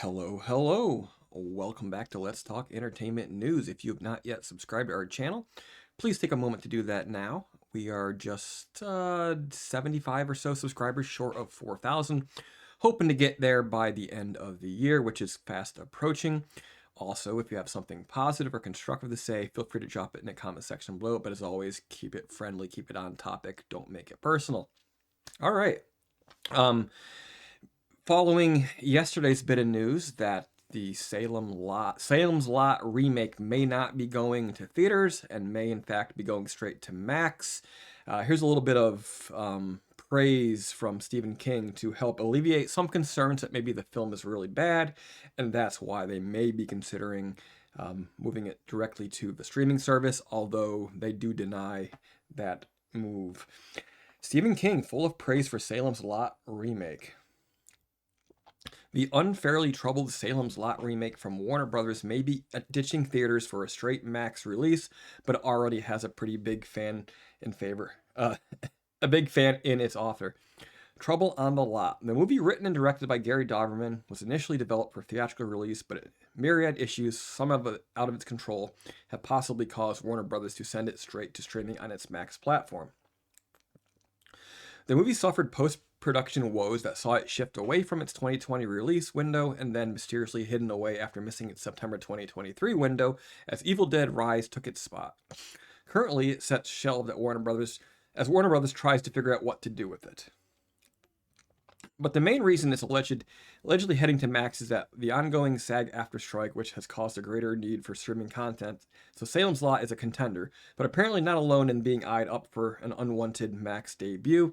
Hello. Welcome back to Let's Talk Entertainment News. If you have not yet subscribed to our channel, please take a moment to do that now. We are just 75 or so subscribers short of 4,000, hoping to get there by the end of the year, which is fast approaching. Also, if you have something positive or constructive to say, feel free to drop it in the comment section below. But as always, keep it friendly, keep it on topic, don't make it personal. All right. Following yesterday's bit of news that the Salem's Lot remake may not be going to theaters and may in fact be going straight to Max, here's a little bit of praise from Stephen King to help alleviate some concerns that maybe the film is really bad, and that's why they may be considering moving it directly to the streaming service, although they do deny that move. Stephen King, full of praise for Salem's Lot remake. The unfairly troubled Salem's Lot remake from Warner Brothers may be ditching theaters for a straight Max release, but already has a pretty big fan in favor. A big fan in its author. Trouble on the Lot. The movie, written and directed by Gary Dauberman, was initially developed for theatrical release, but myriad issues, some of it out of its control, have possibly caused Warner Brothers to send it straight to streaming on its Max platform. The movie suffered post-production woes that saw it shift away from its 2020 release window and then mysteriously hidden away after missing its September 2023 window as Evil Dead Rise took its spot. Currently, it sits shelved at Warner Brothers as Warner Brothers tries to figure out what to do with it. But the main reason it's allegedly heading to Max is that the ongoing SAG-AFTRA strike, which has caused a greater need for streaming content. So Salem's Lot is a contender, but apparently not alone in being eyed up for an unwanted Max debut.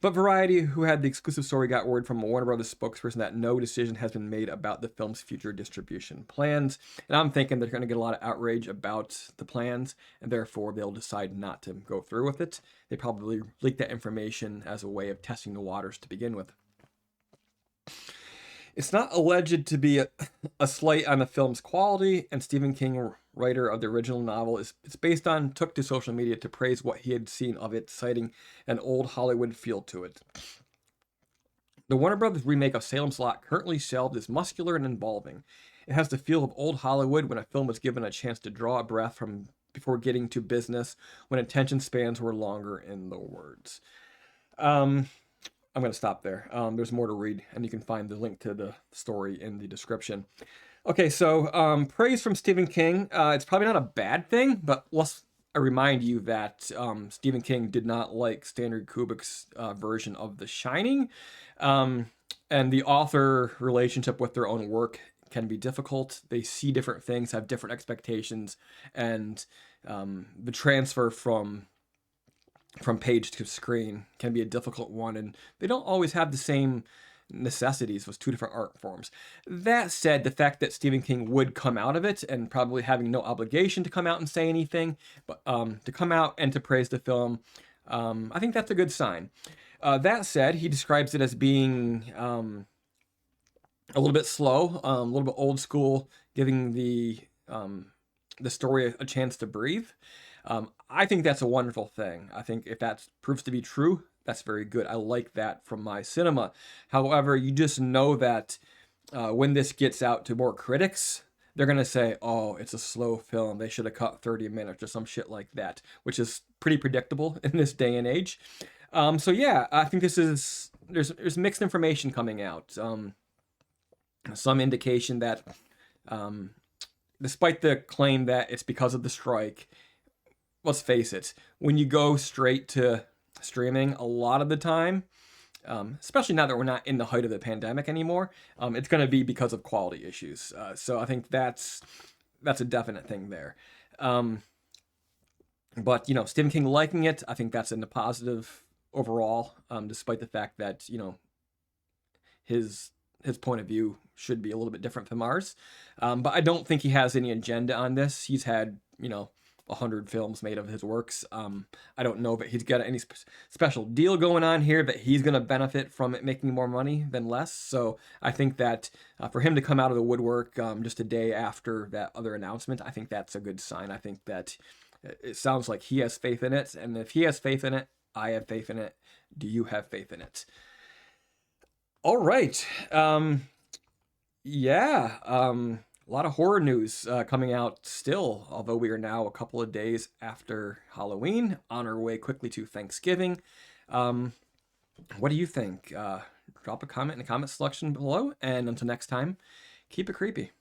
But Variety, who had the exclusive story, got word from a Warner Brothers spokesperson that no decision has been made about the film's future distribution plans. And I'm thinking they're going to get a lot of outrage about the plans, and therefore they'll decide not to go through with it. They probably leaked that information as a way of testing the waters to begin with. It's not alleged to be a slight on the film's quality, and Stephen King, writer of the original novel, it's based on, took to social media to praise what he had seen of it, citing an old Hollywood feel to it. The Warner Brothers remake of Salem's Lot, currently shelved, is muscular and involving. It has the feel of old Hollywood when a film was given a chance to draw a breath from before getting to business, when attention spans were longer, in the words. I'm going to stop there. There's more to read, and you can find the link to the story in the description. Okay, so praise from Stephen King. It's probably not a bad thing, but I remind you that Stephen King did not like Stanley Kubrick's version of The Shining, and the author relationship with their own work can be difficult. They see different things, have different expectations, and the transfer from page to screen can be a difficult one, and they don't always have the same necessities with two different art forms. That said, the fact that Stephen King would come out of it, and probably having no obligation to come out and say anything, but to come out and to praise the film, I think that's a good sign. That said, he describes it as being a little bit slow, a little bit old school, giving the story a chance to breathe. I think that's a wonderful thing. I think if that proves to be true, that's very good. I like that from my cinema. However, you just know that when this gets out to more critics, they're going to say, oh, it's a slow film. They should have cut 30 minutes or some shit like that, which is pretty predictable in this day and age. So yeah, I think there's mixed information coming out. Some indication that despite the claim that it's because of the strike, let's face it, when you go straight to streaming, a lot of the time, especially now that we're not in the height of the pandemic anymore, it's going to be because of quality issues. So I think that's a definite thing there. But, Stephen King liking it, I think that's in the positive overall, despite the fact that, his point of view should be a little bit different from ours. But I don't think he has any agenda on this. He's had, 100 films made of his works. I don't know that he's got any special deal going on here that he's going to benefit from it making more money than less. So I think that for him to come out of the woodwork just a day after that other announcement, I think that's a good sign. I think that it sounds like he has faith in it. And if he has faith in it, I have faith in it. Do you have faith in it? All right. Yeah, a lot of horror news coming out still, although we are now a couple of days after Halloween, on our way quickly to Thanksgiving. Um, what do you think? Drop a comment in the comment section below, and until next time, keep it creepy.